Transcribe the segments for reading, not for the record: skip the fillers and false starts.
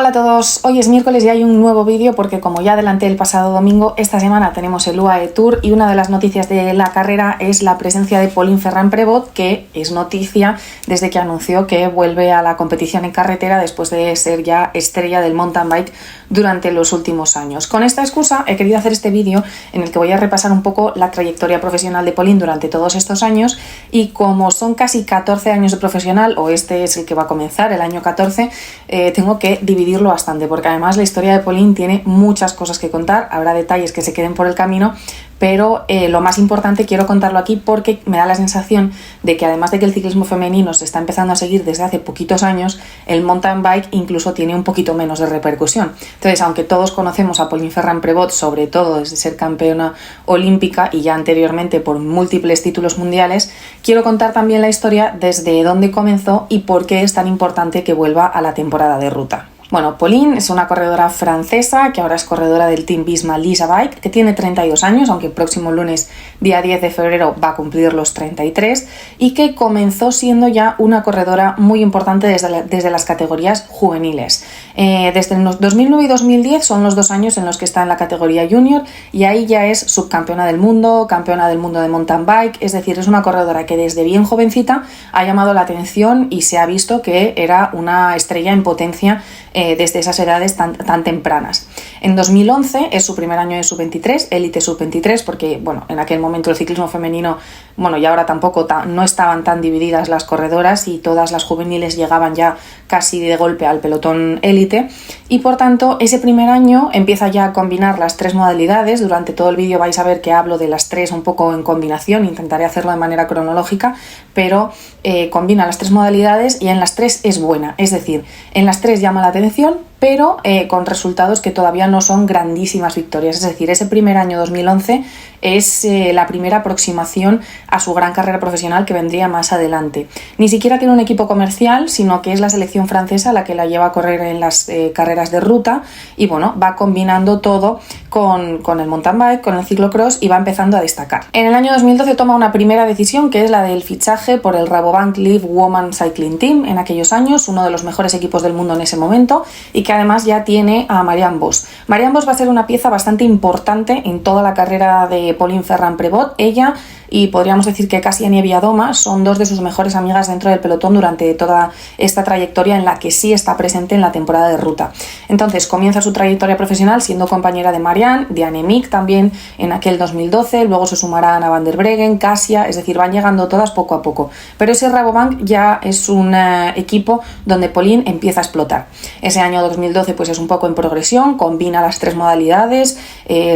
Hola a todos, hoy es miércoles y hay un nuevo vídeo porque como ya adelanté el pasado domingo, esta semana tenemos el UAE Tour y una de las noticias de la carrera es la presencia de Pauline Ferrand-Prévot, que es noticia desde que anunció que vuelve a la competición en carretera después de ser ya estrella del mountain bike durante los últimos años. Con esta excusa he querido hacer este vídeo en el que voy a repasar un poco la trayectoria profesional de Pauline durante todos estos años y como son casi 14 años de profesional, o este es el que va a comenzar, el año 14, tengo que dividirlo bastante porque además la historia de Pauline tiene muchas cosas que contar, habrá detalles que se queden por el camino, pero lo más importante quiero contarlo aquí porque me da la sensación de que además de que el ciclismo femenino se está empezando a seguir desde hace poquitos años, el mountain bike incluso tiene un poquito menos de repercusión. Entonces, aunque todos conocemos a Pauline Ferrand-Prévot, sobre todo desde ser campeona olímpica y ya anteriormente por múltiples títulos mundiales, quiero contar también la historia desde dónde comenzó y por qué es tan importante que vuelva a la temporada de ruta. Bueno, Pauline es una corredora francesa que ahora es corredora del Team Visma Lease a Bike, que tiene 32 años, aunque el próximo lunes, día 10 de febrero, va a cumplir los 33, y que comenzó siendo ya una corredora muy importante desde las categorías juveniles. Desde los 2009 y 2010 son los 2 años en los que está en la categoría junior, y ahí ya es subcampeona del mundo, campeona del mundo de mountain bike, es decir, es una corredora que desde bien jovencita ha llamado la atención y se ha visto que era una estrella en potencia desde esas edades tan tempranas. En 2011 es su primer año de sub-23, élite sub-23, porque bueno, en aquel momento el ciclismo femenino, y ahora tampoco, no estaban tan divididas las corredoras y todas las juveniles llegaban ya casi de golpe al pelotón élite, y por tanto ese primer año empieza ya a combinar las 3 modalidades. Durante todo el vídeo vais a ver que hablo de las 3 un poco en combinación, intentaré hacerlo de manera cronológica, pero combina las 3 modalidades y en las 3 es buena, es decir, en las 3 llama la atención, pero con resultados que todavía no son grandísimas victorias. Es decir, ese primer año 2011 es la primera aproximación a su gran carrera profesional que vendría más adelante. Ni siquiera tiene un equipo comercial, sino que es la selección francesa la que la lleva a correr en las carreras de ruta y bueno, va combinando todo con el mountain bike, con el ciclocross y va empezando a destacar. En el año 2012 toma una primera decisión que es la del fichaje por el Rabobank Live Women Cycling Team, en aquellos años uno de los mejores equipos del mundo en ese momento, y que además ya tiene a Marianne Vos. Marianne Vos va a ser una pieza bastante importante en toda la carrera de Pauline Ferrand-Prévot. Ella y podríamos decir que Kasia Niewiadoma son 2 de sus mejores amigas dentro del pelotón durante toda esta trayectoria en la que sí está presente en la temporada de ruta. Entonces comienza su trayectoria profesional siendo compañera de Marianne, de Annemiek también en aquel 2012, luego se sumará Anna van der Breggen, Kasia, es decir, van llegando todas poco a poco. Pero ese Rabobank ya es un equipo donde Pauline empieza a explotar. Ese año 2012 pues es un poco en progresión, combina las 3 modalidades,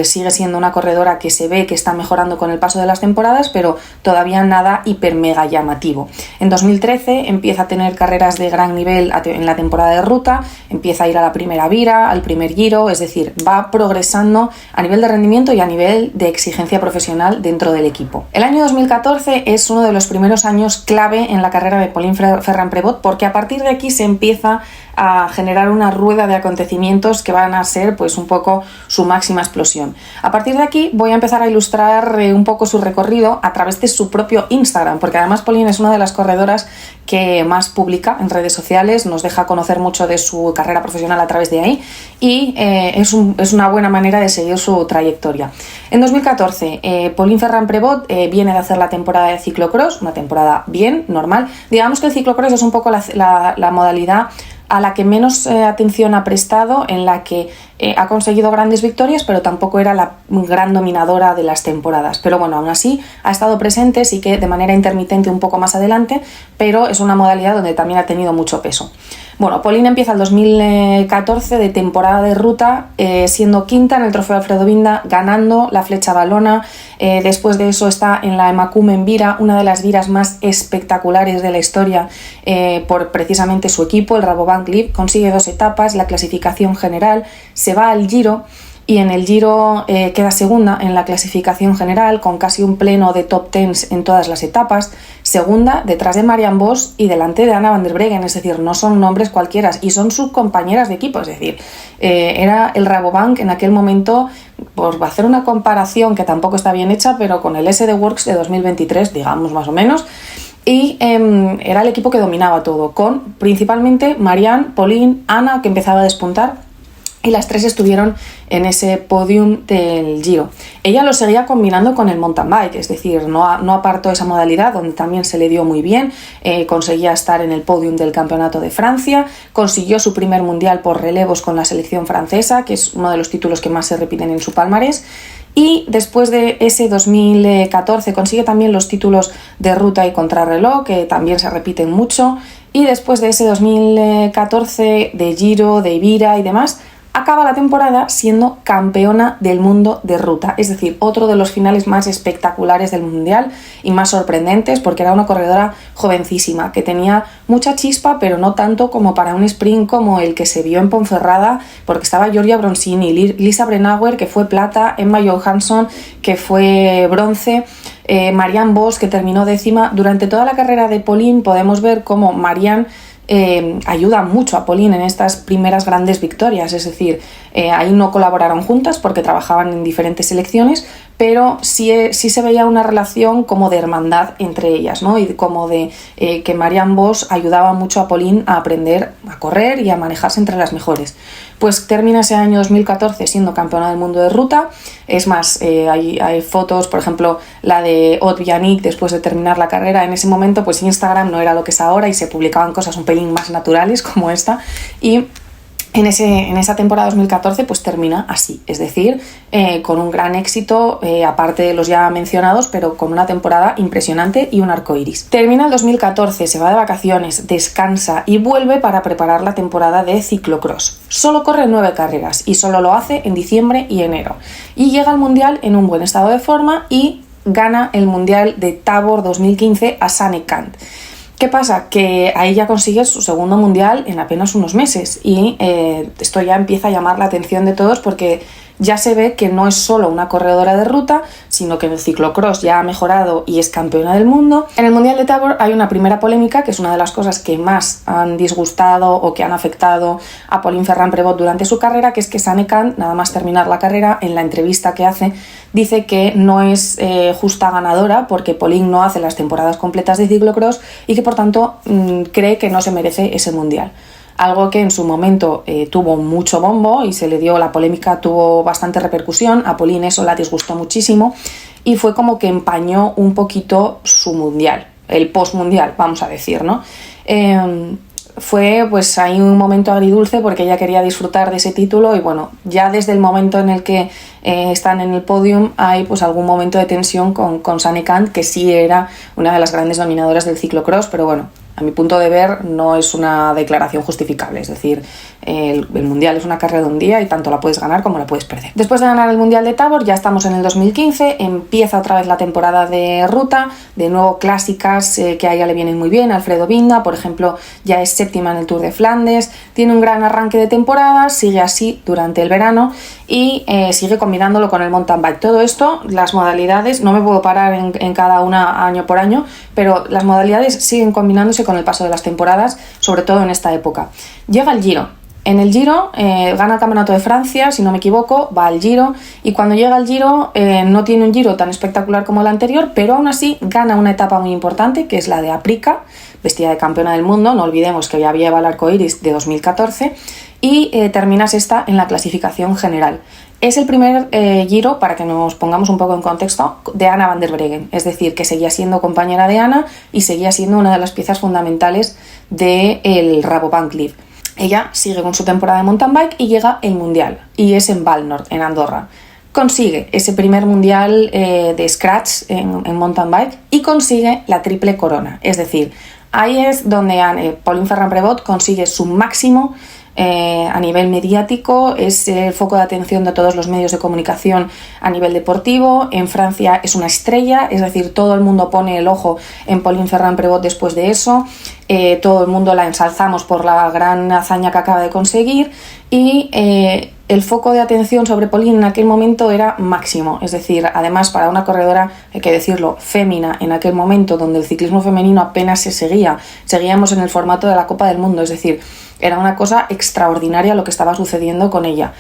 sigue siendo una corredora que se ve que está mejorando con el paso de las temporadas, pero todavía nada hiper mega llamativo. En 2013 empieza a tener carreras de gran nivel en la temporada de ruta, empieza a ir a la primera vira, al primer giro, es decir, va progresando a nivel de rendimiento y a nivel de exigencia profesional dentro del equipo. El año 2014 es uno de los primeros años clave en la carrera de Pauline Ferrand-Prévot porque a partir de aquí se empieza a generar una rueda de acontecimientos que van a ser pues un poco su máxima explosión. A partir de aquí voy a empezar a ilustrar un poco su recorrido a través de su propio Instagram, porque además Pauline es una de las corredoras que más publica en redes sociales, nos deja conocer mucho de su carrera profesional a través de ahí y es una buena manera de seguir su trayectoria. En 2014 Pauline Ferrand-Prévot viene de hacer la temporada de ciclocross, una temporada bien, normal. Digamos que el ciclocross es un poco la modalidad a la que menos atención ha prestado, en la que ha conseguido grandes victorias, pero tampoco era la gran dominadora de las temporadas. Pero bueno, aún así ha estado presente, sí que de manera intermitente un poco más adelante, pero es una modalidad donde también ha tenido mucho peso. Bueno, Pauline empieza el 2014 de temporada de ruta, siendo quinta en el Trofeo Alfredo Binda, ganando la Flecha Valona. Después de eso está en la Emakumen Vira, una de las viras más espectaculares de la historia por precisamente su equipo, el Rabobank Live. Consigue 2 etapas, la clasificación general, se va al Giro y en el Giro queda segunda en la clasificación general con casi un pleno de top 10 en todas las etapas, segunda detrás de Marianne Vos y delante de Anna van der Breggen, es decir, no son nombres cualquiera y son sus compañeras de equipo, es decir, era el Rabobank en aquel momento, por hacer una comparación que tampoco está bien hecha, pero con el SD Works de 2023, digamos más o menos. y era el equipo que dominaba todo, con principalmente Marianne, Pauline, Anna, que empezaba a despuntar, y las tres estuvieron en ese podium del Giro. Ella lo seguía combinando con el mountain bike, es decir, no apartó esa modalidad, donde también se le dio muy bien, conseguía estar en el podium del Campeonato de Francia, consiguió su primer mundial por relevos con la selección francesa, que es uno de los títulos que más se repiten en su palmarés, y después de ese 2014 consigue también los títulos de ruta y contrarreloj, que también se repiten mucho, y después de ese 2014 de Giro, de Ibira y demás, acaba la temporada siendo campeona del mundo de ruta, es decir, otro de los finales más espectaculares del mundial y más sorprendentes, porque era una corredora jovencísima que tenía mucha chispa, pero no tanto como para un sprint como el que se vio en Ponferrada, porque estaba Giorgia Bronzini, Lisa Brennauer, que fue plata, Emma Johansson, que fue bronce, Marianne Vos, que terminó 10ª. Durante toda la carrera de Pauline podemos ver cómo Marianne ayuda mucho a Pauline en estas primeras grandes victorias, es decir, ahí no colaboraron juntas porque trabajaban en diferentes selecciones, pero sí se veía una relación como de hermandad entre ellas, ¿no? Y como de que Marianne Vos ayudaba mucho a Pauline a aprender a correr y a manejarse entre las mejores. Pues termina ese año 2014 siendo campeona del mundo de ruta. Es más, hay fotos, por ejemplo, la de Aude Bianic después de terminar la carrera. En ese momento, pues Instagram no era lo que es ahora y se publicaban cosas un pelín más naturales como esta. Y en esa temporada 2014 pues termina así, es decir, con un gran éxito, aparte de los ya mencionados, pero con una temporada impresionante y un arco iris. Termina el 2014, se va de vacaciones, descansa y vuelve para preparar la temporada de ciclocross. Solo corre 9 carreras y solo lo hace en diciembre y enero. Y llega al Mundial en un buen estado de forma y gana el Mundial de Tabor 2015 a Sanne-Cant. ¿Qué pasa? Que ahí ya consigue su segundo mundial en apenas unos meses y esto ya empieza a llamar la atención de todos porque ya se ve que no es solo una corredora de ruta, sino que en el ciclocross ya ha mejorado y es campeona del mundo. En el Mundial de Tabor hay una primera polémica, que es una de las cosas que más han disgustado o que han afectado a Pauline Ferrand-Prévot durante su carrera, que es que Sanne-Cant, nada más terminar la carrera, en la entrevista que hace, dice que no es justa ganadora porque Pauline no hace las temporadas completas de ciclocross y que por tanto cree que no se merece ese mundial. Algo que en su momento tuvo mucho bombo y se le dio, la polémica tuvo bastante repercusión, a Pauline eso la disgustó muchísimo y fue como que empañó un poquito su mundial, el postmundial, vamos a decir, ¿no? Fue pues ahí un momento agridulce porque ella quería disfrutar de ese título y bueno, ya desde el momento en el que están en el podium hay pues algún momento de tensión con Sanne-Cant, que sí era una de las grandes dominadoras del ciclocross, pero bueno, a mi punto de ver no es una declaración justificable, es decir, el mundial es una carrera de un día y tanto la puedes ganar como la puedes perder. Después de ganar el mundial de Tabor ya estamos en el 2015, empieza otra vez la temporada de ruta, de nuevo clásicas que a ella le vienen muy bien. Alfredo Binda, por ejemplo, ya es 7ª en el Tour de Flandes, tiene un gran arranque de temporada, sigue así durante el verano y sigue combinándolo con el mountain bike. Todo esto, las modalidades, no me puedo parar en cada una año por año, pero las modalidades siguen combinándose con el paso de las temporadas, sobre todo en esta época. Llega el Giro. En el Giro gana el Campeonato de Francia, si no me equivoco, va al Giro y cuando llega al Giro no tiene un Giro tan espectacular como el anterior, pero aún así gana una etapa muy importante que es la de Aprica, vestida de campeona del mundo, no olvidemos que ya lleva el arco iris de 2014 y termina sexta en la clasificación general. Es el primer Giro, para que nos pongamos un poco en contexto, de Anna van der Breggen, es decir, que seguía siendo compañera de Anna y seguía siendo una de las piezas fundamentales del Rabobank Live. Ella sigue con su temporada de mountain bike y llega el mundial, y es en Valnord, en Andorra. Consigue ese primer mundial de scratch en mountain bike y consigue la triple corona, es decir, ahí es donde Pauline Ferrand-Prévot consigue su máximo a nivel mediático, es el foco de atención de todos los medios de comunicación a nivel deportivo. En Francia es una estrella, es decir, todo el mundo pone el ojo en Pauline Ferrand-Prévot después de eso, todo el mundo la ensalzamos por la gran hazaña que acaba de conseguir y el foco de atención sobre Pauline en aquel momento era máximo, es decir, además para una corredora, hay que decirlo, fémina en aquel momento donde el ciclismo femenino apenas seguíamos en el formato de la Copa del Mundo, es decir, era una cosa extraordinaria lo que estaba sucediendo con ella.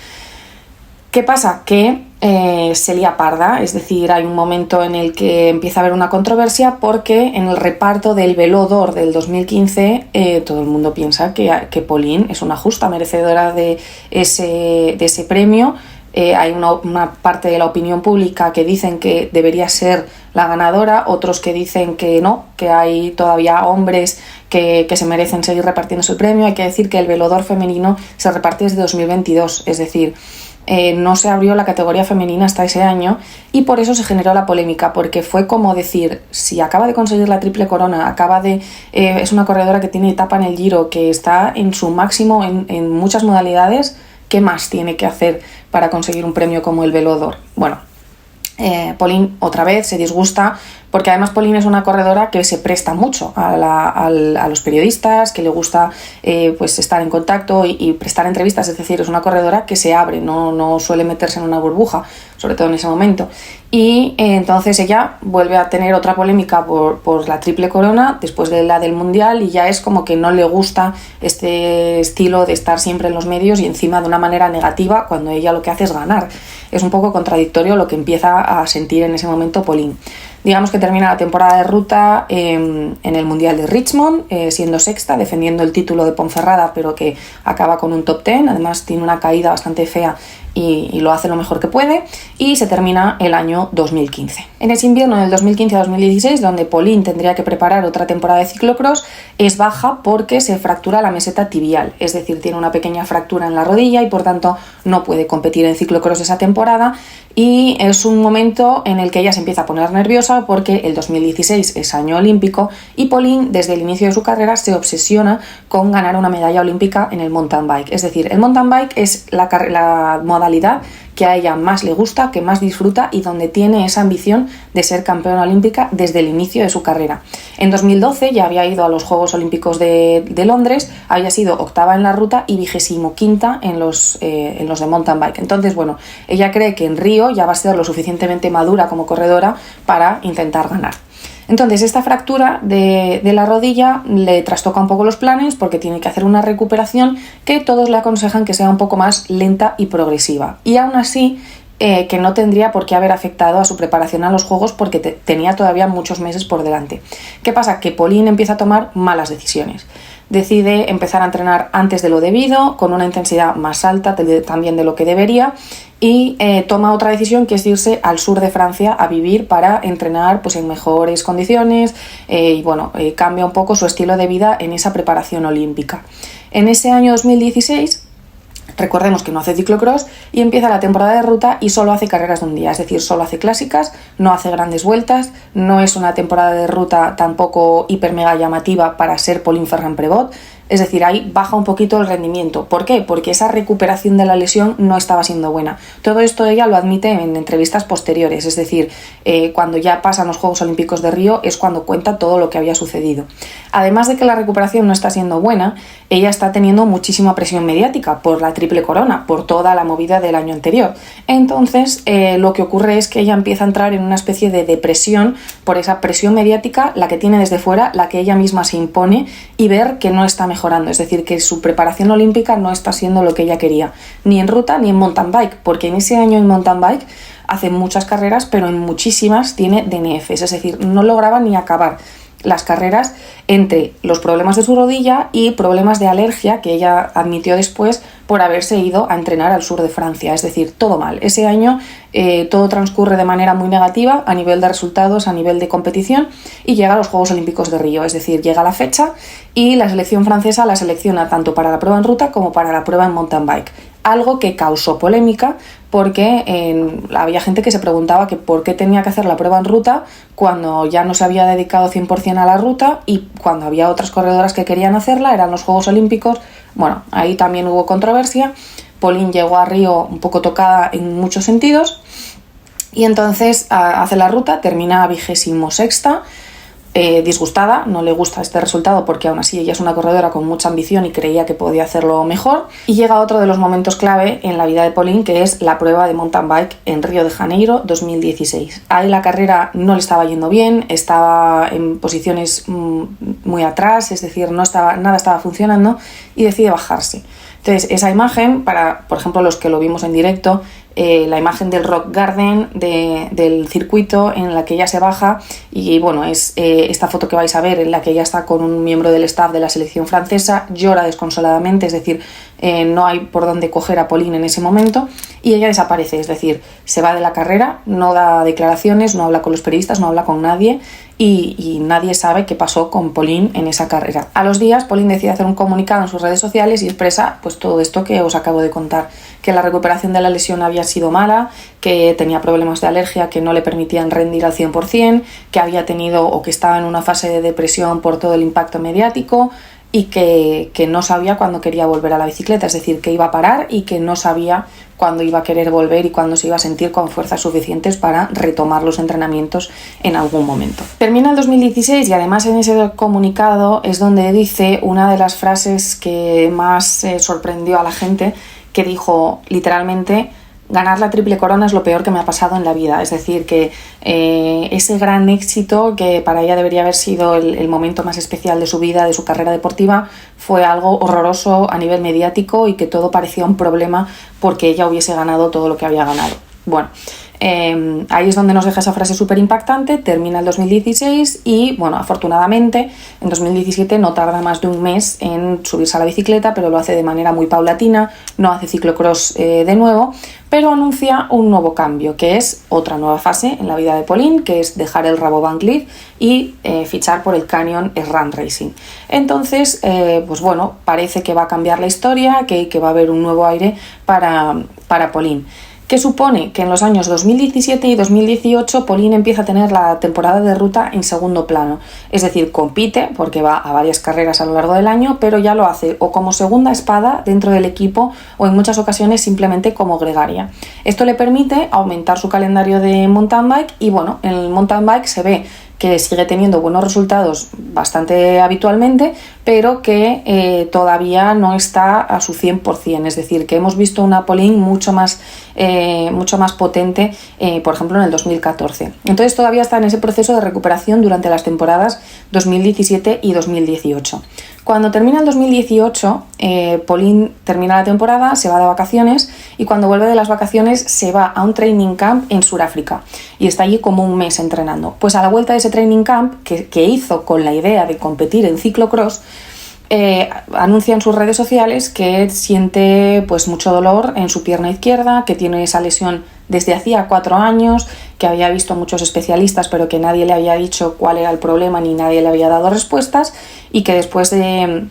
¿Qué pasa? Que se lía parda, es decir, hay un momento en el que empieza a haber una controversia porque en el reparto del Vélo d'Or del 2015 todo el mundo piensa que Pauline es una justa merecedora de ese premio. Hay una parte de la opinión pública que dicen que debería ser la ganadora, otros que dicen que no, que hay todavía hombres que se merecen seguir repartiéndose el premio. Hay que decir que el Vélo d'Or femenino se reparte desde 2022, es decir, no se abrió la categoría femenina hasta ese año y por eso se generó la polémica, porque fue como decir, si acaba de conseguir la triple corona, es una corredora que tiene etapa en el Giro, que está en su máximo en muchas modalidades, ¿qué más tiene que hacer para conseguir un premio como el Vélo d'Or? Bueno, Pauline otra vez se disgusta porque además Pauline es una corredora que se presta mucho a los periodistas, que le gusta pues estar en contacto y prestar entrevistas, es decir, es una corredora que se abre, no suele meterse en una burbuja, sobre todo en ese momento. Y entonces ella vuelve a tener otra polémica por la triple corona después de la del Mundial y ya es como que no le gusta este estilo de estar siempre en los medios y encima de una manera negativa cuando ella lo que hace es ganar. Es un poco contradictorio lo que empieza a sentir en ese momento Pauline. Digamos que termina la temporada de ruta en el Mundial de Richmond, siendo sexta, defendiendo el título de Ponferrada, pero que acaba con un top 10, además tiene una caída bastante fea y lo hace lo mejor que puede, y se termina el año 2015. En ese invierno del 2015 a 2016, donde Pauline tendría que preparar otra temporada de ciclocross, es baja porque se fractura la meseta tibial, es decir, tiene una pequeña fractura en la rodilla y por tanto no puede competir en ciclocross esa temporada, y es un momento en el que ella se empieza a poner nerviosa porque el 2016 es año olímpico y Pauline desde el inicio de su carrera se obsesiona con ganar una medalla olímpica en el mountain bike. Es decir, el mountain bike es la modalidad que a ella más le gusta, que más disfruta y donde tiene esa ambición de ser campeona olímpica desde el inicio de su carrera. En 2012 ya había ido a los Juegos Olímpicos de Londres, había sido octava en la ruta y 25ª en los de mountain bike. Entonces, bueno, ella cree que en Río ya va a ser lo suficientemente madura como corredora para intentar ganar. Entonces esta fractura de la rodilla le trastoca un poco los planes porque tiene que hacer una recuperación que todos le aconsejan que sea un poco más lenta y progresiva. Y aún así que no tendría por qué haber afectado a su preparación a los Juegos porque tenía todavía muchos meses por delante. ¿Qué pasa? Que Pauline empieza a tomar malas decisiones. Decide empezar a entrenar antes de lo debido, con una intensidad más alta también de lo que debería, y toma otra decisión que es irse al sur de Francia a vivir para entrenar pues, en mejores condiciones y bueno, cambia un poco su estilo de vida en esa preparación olímpica. En ese año 2016, recordemos que no hace ciclocross y empieza la temporada de ruta y solo hace carreras de un día, es decir, solo hace clásicas, no hace grandes vueltas, no es una temporada de ruta tampoco hiper mega llamativa para ser Pauline Ferrand-Prévot, es decir, ahí baja un poquito el rendimiento. ¿Por qué? Porque esa recuperación de la lesión no estaba siendo buena. Todo esto ella lo admite en entrevistas posteriores, es decir, cuando ya pasan los Juegos Olímpicos de Río es cuando cuenta todo lo que había sucedido. Además de que la recuperación no está siendo buena, ella está teniendo muchísima presión mediática por la triple corona, por toda la movida del año anterior. Entonces, lo que ocurre es que ella empieza a entrar en una especie de depresión por esa presión mediática, la que tiene desde fuera, la que ella misma se impone y ver que no está mejorando, es decir, que su preparación olímpica no está siendo lo que ella quería, ni en ruta ni en mountain bike, porque en ese año en mountain bike hace muchas carreras, pero en muchísimas tiene DNFs, es decir, no lograba ni acabar las carreras entre los problemas de su rodilla y problemas de alergia que ella admitió después por haberse ido a entrenar al sur de Francia, es decir, todo mal. Ese año todo transcurre de manera muy negativa a nivel de resultados, a nivel de competición y llega a los Juegos Olímpicos de Río, es decir, llega la fecha y la selección francesa la selecciona tanto para la prueba en ruta como para la prueba en mountain bike. Algo que causó polémica porque había gente que se preguntaba que por qué tenía que hacer la prueba en ruta cuando ya no se había dedicado 100% a la ruta y cuando había otras corredoras que querían hacerla, eran los Juegos Olímpicos. Bueno, ahí también hubo controversia. Pauline llegó a Río un poco tocada en muchos sentidos y entonces hace la ruta, termina 26ª. Disgustada, no le gusta este resultado porque aún así ella es una corredora con mucha ambición y creía que podía hacerlo mejor, y llega otro de los momentos clave en la vida de Pauline, que es la prueba de mountain bike en Río de Janeiro 2016. Ahí la carrera no le estaba yendo bien, estaba en posiciones muy atrás, es decir, nada estaba funcionando y decide bajarse. Entonces esa imagen, para por ejemplo los que lo vimos en directo, la imagen del Rock Garden del circuito en la que ella se baja y bueno, es esta foto que vais a ver en la que ella está con un miembro del staff de la selección francesa, llora desconsoladamente, es decir, no hay por dónde coger a Pauline en ese momento y ella desaparece, es decir, se va de la carrera, no da declaraciones, no habla con los periodistas, no habla con nadie y nadie sabe qué pasó con Pauline en esa carrera. A los días, Pauline decide hacer un comunicado en sus redes sociales y expresa pues todo esto que os acabo de contar, que la recuperación de la lesión había sido mala, que tenía problemas de alergia que no le permitían rendir al 100%, que había tenido o que estaba en una fase de depresión por todo el impacto mediático y que no sabía cuándo quería volver a la bicicleta, es decir, que iba a parar y que no sabía cuándo iba a querer volver y cuándo se iba a sentir con fuerzas suficientes para retomar los entrenamientos en algún momento. Termina el 2016 y además en ese comunicado es donde dice una de las frases que más sorprendió a la gente, que dijo literalmente: ganar la triple corona es lo peor que me ha pasado en la vida. Es decir, que ese gran éxito, que para ella debería haber sido el momento más especial de su vida, de su carrera deportiva, fue algo horroroso a nivel mediático y que todo parecía un problema porque ella hubiese ganado todo lo que había ganado. Bueno, ahí es donde nos deja esa frase súper impactante. Termina el 2016 y, bueno, afortunadamente en 2017 no tarda más de un mes en subirse a la bicicleta, pero lo hace de manera muy paulatina, no hace ciclocross de nuevo, pero anuncia un nuevo cambio, que es otra nueva fase en la vida de Pauline, que es dejar el Rabobank Leaf y fichar por el Canyon Run Racing. Entonces, pues bueno, parece que va a cambiar la historia, que va a haber un nuevo aire para Pauline. ¿Qué supone? Que en los años 2017 y 2018 Pauline empieza a tener la temporada de ruta en segundo plano. Es decir, compite porque va a varias carreras a lo largo del año, pero ya lo hace o como segunda espada dentro del equipo o en muchas ocasiones simplemente como gregaria. Esto le permite aumentar su calendario de mountain bike y bueno, en el mountain bike se ve que sigue teniendo buenos resultados bastante habitualmente, pero que todavía no está a su 100%, es decir, que hemos visto una Pauline mucho más potente, por ejemplo, en el 2014. Entonces todavía está en ese proceso de recuperación durante las temporadas 2017 y 2018. Cuando termina el 2018, Pauline termina la temporada, se va de vacaciones y cuando vuelve de las vacaciones se va a un training camp en Sudáfrica y está allí como un mes entrenando. Pues a la vuelta de ese training camp, que hizo con la idea de competir en ciclocross, anuncia en sus redes sociales que siente pues mucho dolor en su pierna izquierda, que tiene esa lesión desde hacía 4 años, que había visto muchos especialistas pero que nadie le había dicho cuál era el problema ni nadie le había dado respuestas y que después de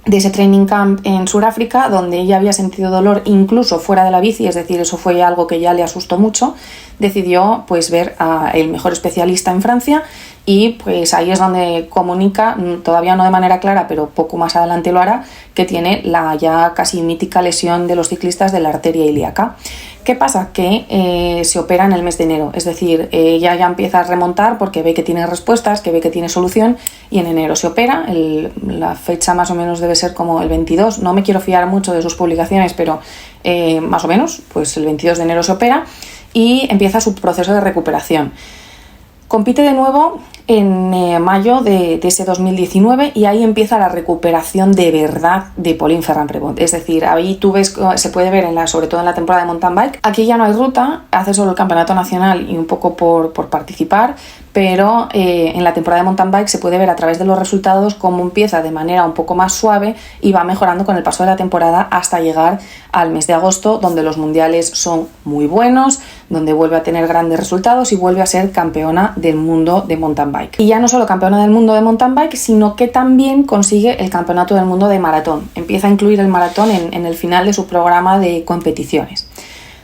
ese training camp en Sudáfrica, donde ella había sentido dolor incluso fuera de la bici, es decir, eso fue algo que ya le asustó mucho, decidió pues ver al mejor especialista en Francia y pues ahí es donde comunica, todavía no de manera clara, pero poco más adelante lo hará, que tiene la ya casi mítica lesión de los ciclistas de la arteria ilíaca. ¿Qué pasa? Que se opera en el mes de enero, es decir, ella ya empieza a remontar porque ve que tiene respuestas, que ve que tiene solución y en enero se opera, la fecha más o menos debe ser como el 22, no me quiero fiar mucho de sus publicaciones, pero más o menos, pues el 22 de enero se opera y empieza su proceso de recuperación. Compite de nuevo en mayo de ese 2019 y ahí empieza la recuperación de verdad de Pauline Ferrand-Prévot. Es decir, ahí tú ves, se puede ver sobre todo en la temporada de mountain bike. Aquí ya no hay ruta, hace solo el campeonato nacional y un poco por participar, pero en la temporada de mountain bike se puede ver a través de los resultados cómo empieza de manera un poco más suave y va mejorando con el paso de la temporada hasta llegar al mes de agosto, donde los mundiales son muy buenos, donde vuelve a tener grandes resultados y vuelve a ser campeona del mundo de mountain bike. Y ya no solo campeona del mundo de mountain bike, sino que también consigue el campeonato del mundo de maratón. Empieza a incluir el maratón en el final de su programa de competiciones.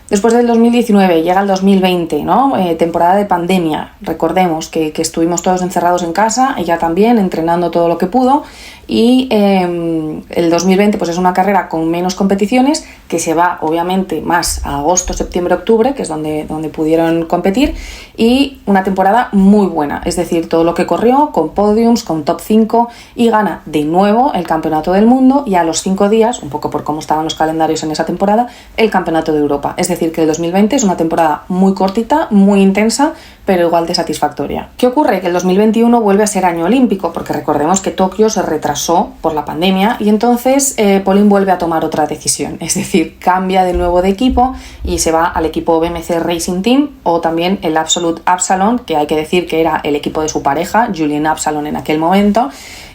Después del 2019 llega el 2020, ¿no? Temporada de pandemia. Recordemos que estuvimos todos encerrados en casa, ella también, entrenando todo lo que pudo. Y el 2020 pues es una carrera con menos competiciones, que se va obviamente más a agosto, septiembre, octubre, que es donde pudieron competir, y una temporada muy buena, es decir, todo lo que corrió, con podiums, con top 5, y gana de nuevo el campeonato del mundo y a los 5 días, un poco por cómo estaban los calendarios en esa temporada, el campeonato de Europa. Es decir, decir que el 2020 es una temporada muy cortita, muy intensa, pero igual de satisfactoria. ¿Qué ocurre? Que el 2021 vuelve a ser año olímpico, porque recordemos que Tokio se retrasó por la pandemia y entonces Pauline vuelve a tomar otra decisión, es decir, cambia de nuevo de equipo y se va al equipo BMC Racing Team, o también el Absolute Absalon, que hay que decir que era el equipo de su pareja, Julien Absalon, en aquel momento,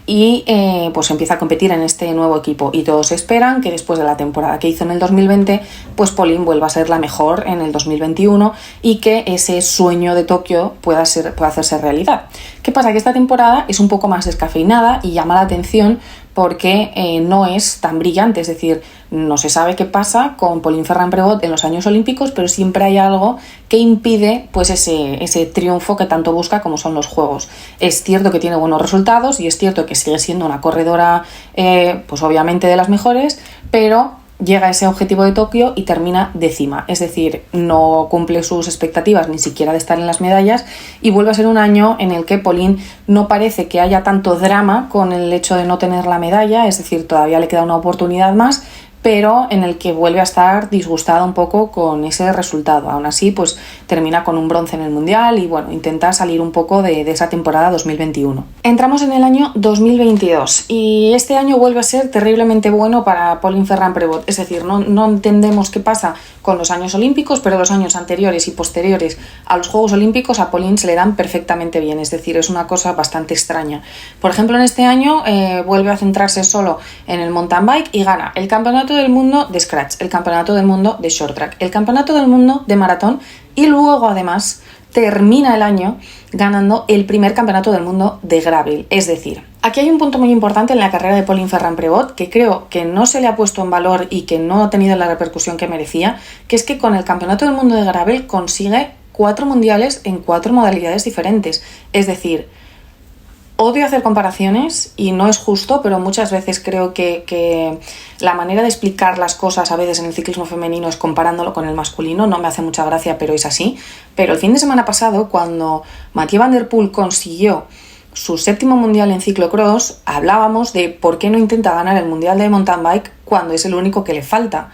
y pues empieza a competir en este nuevo equipo, y todos esperan que después de la temporada que hizo en el 2020 pues Pauline vuelva a ser la mejor en el 2021 y que ese sueño de Tokio pueda hacerse realidad. ¿Qué pasa? Que esta temporada es un poco más descafeinada y llama la atención porque no es tan brillante, es decir, no se sabe qué pasa con Pauline Ferrand-Prévot en los años olímpicos, pero siempre hay algo que impide pues ese triunfo que tanto busca, como son los Juegos. Es cierto que tiene buenos resultados y es cierto que sigue siendo una corredora pues obviamente de las mejores, pero llega a ese objetivo de Tokio y termina décima, es decir, no cumple sus expectativas ni siquiera de estar en las medallas, y vuelve a ser un año en el que Pauline no parece que haya tanto drama con el hecho de no tener la medalla, es decir, todavía le queda una oportunidad más, pero en el que vuelve a estar disgustada un poco con ese resultado. Aún así, pues termina con un bronce en el Mundial y bueno, intenta salir un poco de esa temporada 2021. Entramos en el año 2022 y este año vuelve a ser terriblemente bueno para Pauline Ferrand-Prévot, es decir, no entendemos qué pasa con los años olímpicos, pero los años anteriores y posteriores a los Juegos Olímpicos a Pauline se le dan perfectamente bien, es decir, es una cosa bastante extraña. Por ejemplo, en este año vuelve a centrarse solo en el mountain bike y gana el campeonato del mundo de scratch, el campeonato del mundo de short track, el campeonato del mundo de maratón, y luego además termina el año ganando el primer campeonato del mundo de gravel. Es decir, aquí hay un punto muy importante en la carrera de Pauline Ferrand-Prévot que creo que no se le ha puesto en valor y que no ha tenido la repercusión que merecía, que es que con el campeonato del mundo de gravel consigue 4 mundiales en 4 modalidades diferentes. Es decir, odio hacer comparaciones y no es justo, pero muchas veces creo que la manera de explicar las cosas a veces en el ciclismo femenino es comparándolo con el masculino. No me hace mucha gracia, pero es así. Pero el fin de semana pasado, cuando Mathieu van der Poel consiguió su 7º mundial en ciclocross, hablábamos de por qué no intenta ganar el mundial de mountain bike cuando es el único que le falta.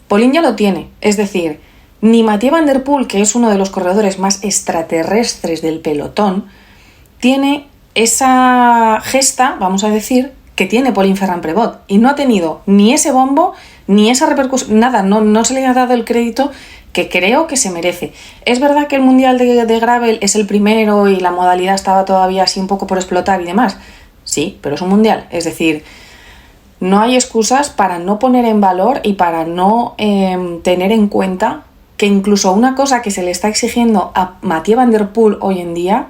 Pauline ya lo tiene, es decir, ni Mathieu van der Poel, que es uno de los corredores más extraterrestres del pelotón, tiene esa gesta, vamos a decir, que tiene Pauline Ferrand-Prévot, y no ha tenido ni ese bombo, ni esa repercusión, nada, no se le ha dado el crédito que creo que se merece. Es verdad que el Mundial de Gravel es el primero y la modalidad estaba todavía así un poco por explotar y demás, sí, pero es un Mundial, es decir, no hay excusas para no poner en valor y para no tener en cuenta que incluso una cosa que se le está exigiendo a Mathieu van der Poel hoy en día,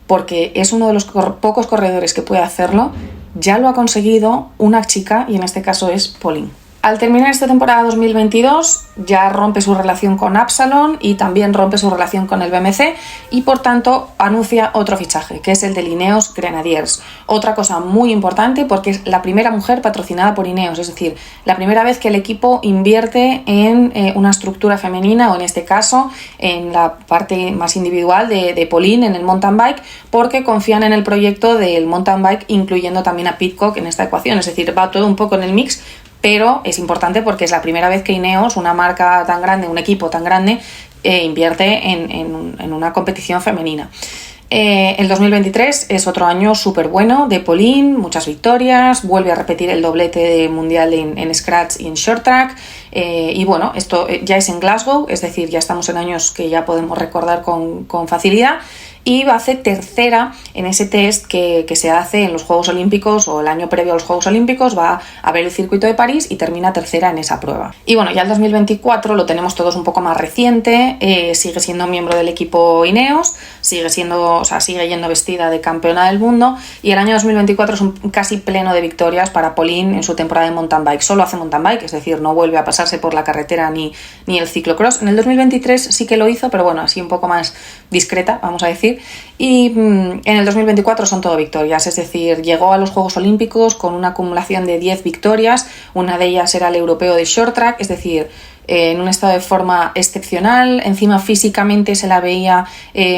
porque es uno de los pocos corredores que puede hacerlo, ya lo ha conseguido una chica, y en este caso es Pauline. Al terminar esta temporada 2022 ya rompe su relación con Absalon y también rompe su relación con el BMC, y por tanto anuncia otro fichaje, que es el de Ineos Grenadiers. Otra cosa muy importante porque es la primera mujer patrocinada por Ineos, es decir, la primera vez que el equipo invierte en una estructura femenina, o en este caso en la parte más individual de Pauline en el mountain bike, porque confían en el proyecto del mountain bike, incluyendo también a Pidcock en esta ecuación, es decir, va todo un poco en el mix. Pero es importante porque es la primera vez que Ineos, una marca tan grande, un equipo tan grande, invierte en una competición femenina. El 2023 es otro año súper bueno de Pauline, muchas victorias, vuelve a repetir el doblete de mundial en scratch y en short track, y bueno, esto ya es en Glasgow, es decir, ya estamos en años que ya podemos recordar con facilidad, y va a hacer tercera en ese test que se hace en los Juegos Olímpicos, o el año previo a los Juegos Olímpicos va a ver el circuito de París y termina tercera en esa prueba. Y bueno, ya el 2024 lo tenemos todos un poco más reciente, sigue siendo miembro del equipo Ineos, sigue yendo vestida de campeona del mundo, y el año 2024 es un casi pleno de victorias para Pauline en su temporada de mountain bike. Solo hace mountain bike, es decir, no vuelve a pasarse por la carretera ni el ciclocross. En el 2023 sí que lo hizo, pero bueno, así un poco más discreta, vamos a decir. Y en el 2024 son todo victorias, es decir, llegó a los Juegos Olímpicos con una acumulación de 10 victorias, una de ellas era el europeo de short track, es decir, en un estado de forma excepcional, encima físicamente se la veía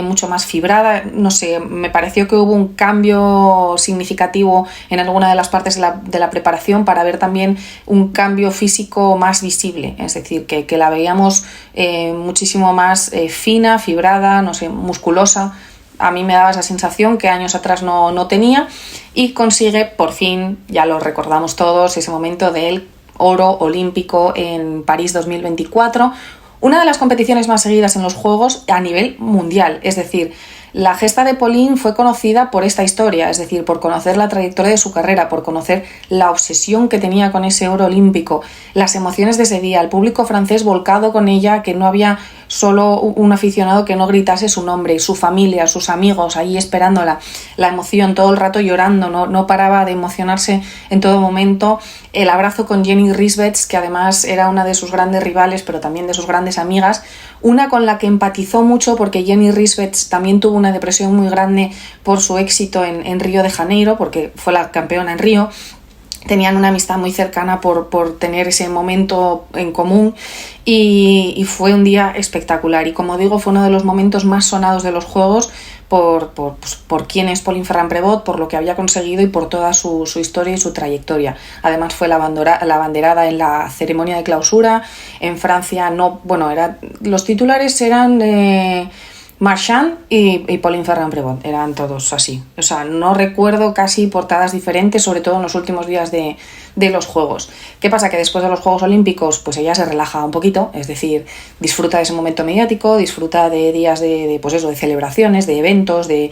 mucho más fibrada, no sé, me pareció que hubo un cambio significativo en alguna de las partes de la preparación para ver también un cambio físico más visible, es decir, que la veíamos muchísimo más fina, fibrada, no sé, musculosa. A mí me daba esa sensación que años atrás no tenía, y consigue por fin, ya lo recordamos todos, ese momento del oro olímpico en París 2024, una de las competiciones más seguidas en los Juegos a nivel mundial. Es decir, la gesta de Pauline fue conocida por esta historia, es decir, por conocer la trayectoria de su carrera, por conocer la obsesión que tenía con ese oro olímpico, las emociones de ese día, el público francés volcado con ella, que no había solo un aficionado que no gritase su nombre, su familia, sus amigos ahí esperándola, la emoción, todo el rato llorando, no paraba de emocionarse en todo momento, el abrazo con Jenny Rissvets, que además era una de sus grandes rivales, pero también de sus grandes amigas, una con la que empatizó mucho porque Jenny Rissvets también tuvo una depresión muy grande por su éxito en Río de Janeiro, porque fue la campeona en Río. Tenían una amistad muy cercana por tener ese momento en común, y fue un día espectacular, y como digo, fue uno de los momentos más sonados de los Juegos por quién es Pauline Ferrand-Prévot, por lo que había conseguido y por toda su historia y su trayectoria. Además fue la abanderada en la ceremonia de clausura. En Francia los titulares eran Marchand y Pauline Ferrand-Prévot, eran todos así. O sea, no recuerdo casi portadas diferentes, sobre todo en los últimos días de los Juegos. ¿Qué pasa? Que después de los Juegos Olímpicos, pues ella se relaja un poquito, es decir, disfruta de ese momento mediático, disfruta de días de celebraciones, de eventos, de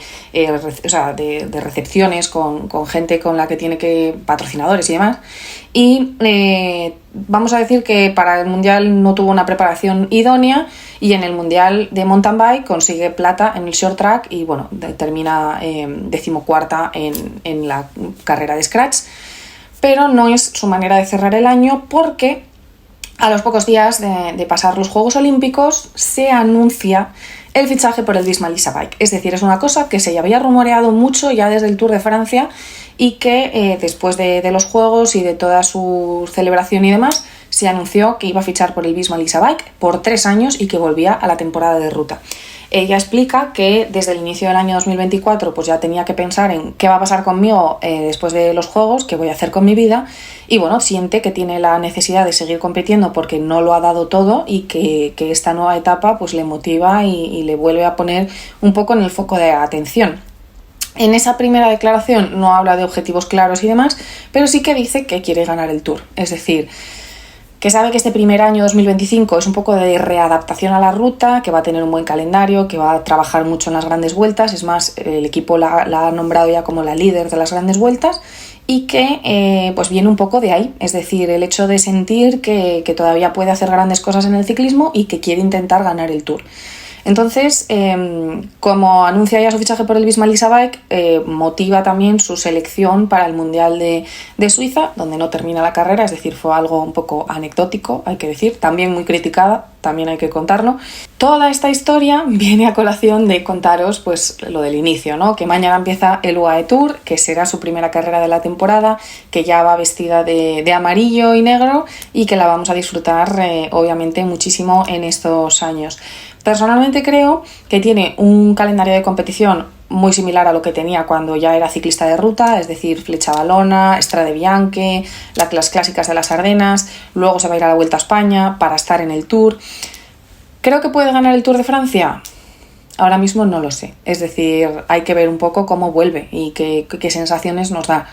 recepciones con gente con la que tiene patrocinadores y demás. Y vamos a decir que para el Mundial no tuvo una preparación idónea, y en el Mundial de mountain bike consigue plata en el short track y termina 14ª en la carrera de scratch, pero no es su manera de cerrar el año, porque a los pocos días de pasar los Juegos Olímpicos se anuncia el fichaje por el Visma-Lease Bike. Es decir, es una cosa que se había rumoreado mucho ya desde el Tour de Francia, y que después de los Juegos y de toda su celebración y demás, se anunció que iba a fichar por el Visma-Lease Bike por 3 años y que volvía a la temporada de ruta. Ella explica que desde el inicio del año 2024 pues ya tenía que pensar en qué va a pasar conmigo después de los Juegos, qué voy a hacer con mi vida, y siente que tiene la necesidad de seguir compitiendo porque no lo ha dado todo, y que esta nueva etapa pues le motiva y le vuelve a poner un poco en el foco de atención. En esa primera declaración no habla de objetivos claros y demás, pero sí que dice que quiere ganar el Tour, es decir, que sabe que este primer año 2025 es un poco de readaptación a la ruta, que va a tener un buen calendario, que va a trabajar mucho en las grandes vueltas. Es más, el equipo la ha nombrado ya como la líder de las grandes vueltas, y que pues viene un poco de ahí, es decir, el hecho de sentir que todavía puede hacer grandes cosas en el ciclismo y que quiere intentar ganar el Tour. Entonces, como anuncia ya su fichaje por el Visma-Lease Bike, motiva también su selección para el Mundial de Suiza, donde no termina la carrera, es decir, fue algo un poco anecdótico, hay que decir, también muy criticada, también hay que contarlo. Toda esta historia viene a colación de contaros pues lo del inicio, ¿no? Que mañana empieza el UAE Tour, que será su primera carrera de la temporada, que ya va vestida de amarillo y negro, y que la vamos a disfrutar obviamente muchísimo en estos años. Personalmente creo que tiene un calendario de competición muy similar a lo que tenía cuando ya era ciclista de ruta, es decir, Flecha Valona, Strade Bianche, las clásicas de las Ardenas, luego se va a ir a la Vuelta a España para estar en el Tour. ¿Creo que puede ganar el Tour de Francia? Ahora mismo no lo sé, es decir, hay que ver un poco cómo vuelve y qué sensaciones nos da.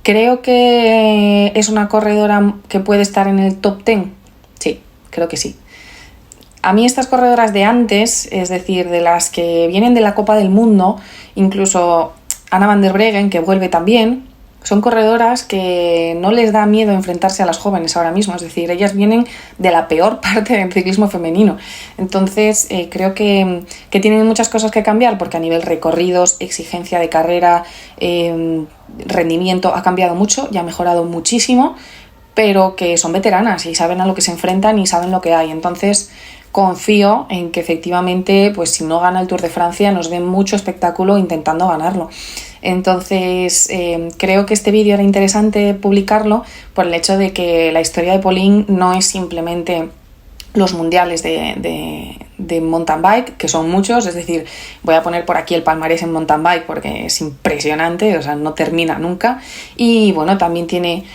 ¿Creo que es una corredora que puede estar en el top 10? Sí, creo que sí. A mí estas corredoras de antes, es decir, de las que vienen de la Copa del Mundo, incluso Anna van der Breggen, que vuelve también, son corredoras que no les da miedo enfrentarse a las jóvenes ahora mismo, es decir, ellas vienen de la peor parte del ciclismo femenino. Entonces creo que tienen muchas cosas que cambiar, porque a nivel recorridos, exigencia de carrera, rendimiento ha cambiado mucho y ha mejorado muchísimo, pero que son veteranas y saben a lo que se enfrentan y saben lo que hay. Entonces confío en que efectivamente, pues si no gana el Tour de Francia, nos den mucho espectáculo intentando ganarlo. Entonces creo que este vídeo era interesante publicarlo por el hecho de que la historia de Pauline no es simplemente los mundiales de mountain bike, que son muchos, es decir, voy a poner por aquí el palmarés en mountain bike porque es impresionante, o sea, no termina nunca. Y bueno, también tiene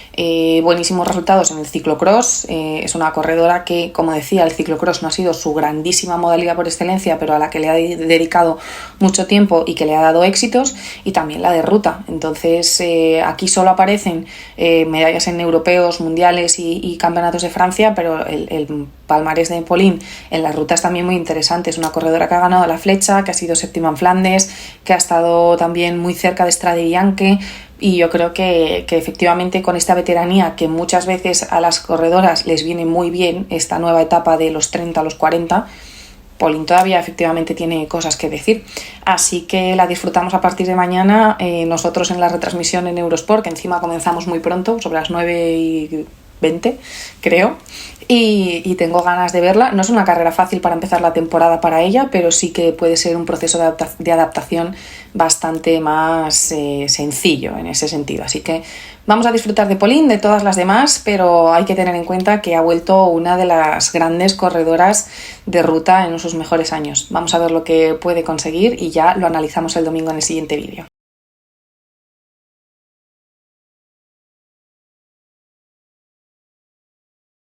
buenísimos resultados en el ciclocross. Es una corredora que, como decía, el ciclocross no ha sido su grandísima modalidad por excelencia, pero a la que le ha dedicado mucho tiempo y que le ha dado éxitos, y también la de ruta. Entonces aquí solo aparecen medallas en europeos, mundiales y campeonatos de Francia, pero el palmarés de Pauline en las rutas también muy interesante. Es una corredora que ha ganado la Flecha, que ha sido séptima en Flandes, que ha estado también muy cerca de Strade Bianche, y yo creo que efectivamente con esta veteranía, que muchas veces a las corredoras les viene muy bien esta nueva etapa de los 30 a los 40, Pauline todavía efectivamente tiene cosas que decir, así que la disfrutamos a partir de mañana, nosotros en la retransmisión en Eurosport, que encima comenzamos muy pronto, sobre las 9:20 creo, y tengo ganas de verla. No es una carrera fácil para empezar la temporada para ella, pero sí que puede ser un proceso de adaptación bastante más sencillo en ese sentido, así que vamos a disfrutar de Pauline, de todas las demás, pero hay que tener en cuenta que ha vuelto una de las grandes corredoras de ruta en sus mejores años. Vamos a ver lo que puede conseguir y ya lo analizamos el domingo en el siguiente vídeo.